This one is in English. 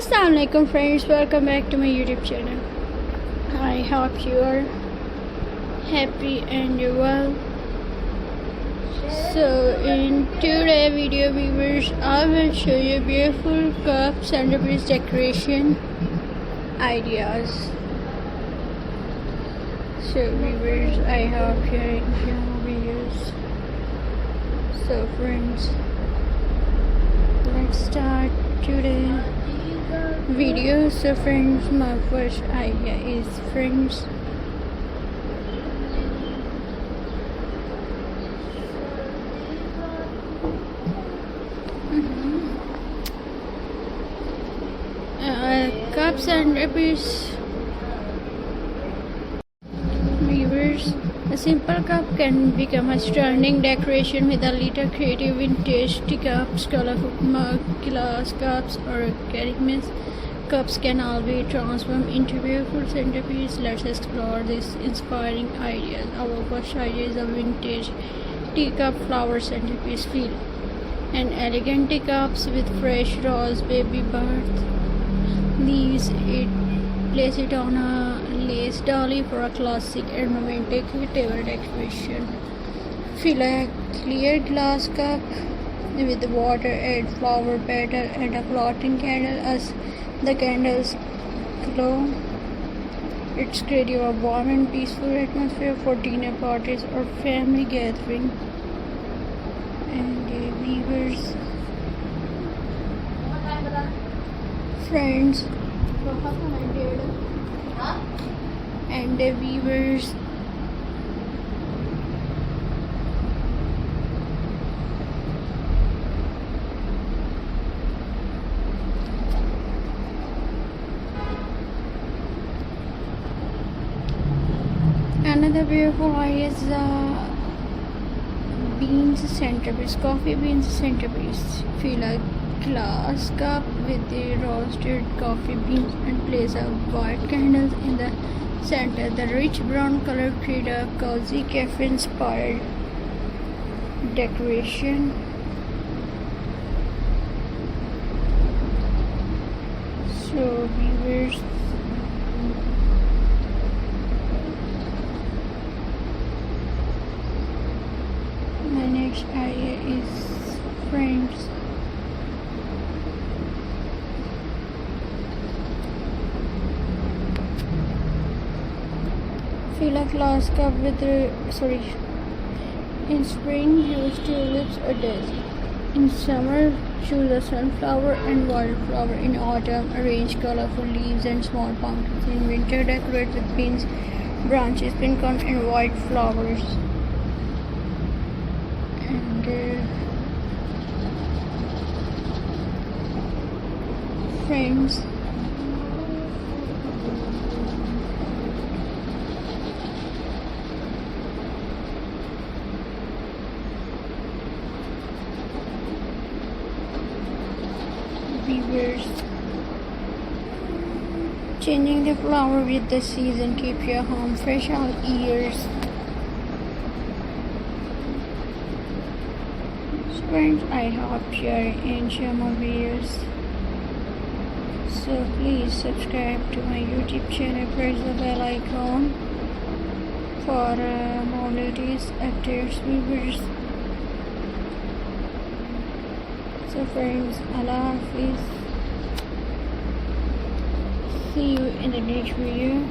Assalamualaikum friends, welcome back to my YouTube channel. I hope you are happy and you're well. So in today's video viewers, I will show you beautiful cup centerpiece decoration ideas. So viewers, I hope you enjoy my videos. So friends, let's start today video. So friends, my first idea is friends, cups and piece. Viewers, a simple cup can become a stunning decoration with a little creative vintage teacups, colorful mug, glass cups, or ceramic cups can all be transformed into beautiful centerpiece. Let's explore these inspiring ideas. Our first idea is a vintage teacup flower centerpiece. Feel an elegant teacups with fresh rose baby birth leaves. Place it on a lace dolly for a classic and romantic table decoration. Fill a clear glass cup with water, add flower petal and a floating candle. As the candles glow, it's creating a warm and peaceful atmosphere for dinner parties or family gathering. And viewers, friends, and viewers, another beautiful idea is beans centerpiece, coffee beans centerpiece. Fill a glass cup with the roasted coffee beans and place a white candle in the center. The rich brown color create a cozy cafe inspired decoration. So viewers, my next idea is friends, fill a glass cup with in spring use tulips or daisy. In summer choose a sunflower and wildflower. In autumn arrange colorful leaves and small pumpkins. In winter decorate with beans branches, pincon and white flowers. And friends, viewers, changing the flower with the season, keep your home fresh all years. So friends, I hope you enjoy my videos. So please subscribe to my YouTube channel, press the bell icon for more latest updates, viewers. So friends, Allah Hafiz. See you in the next video.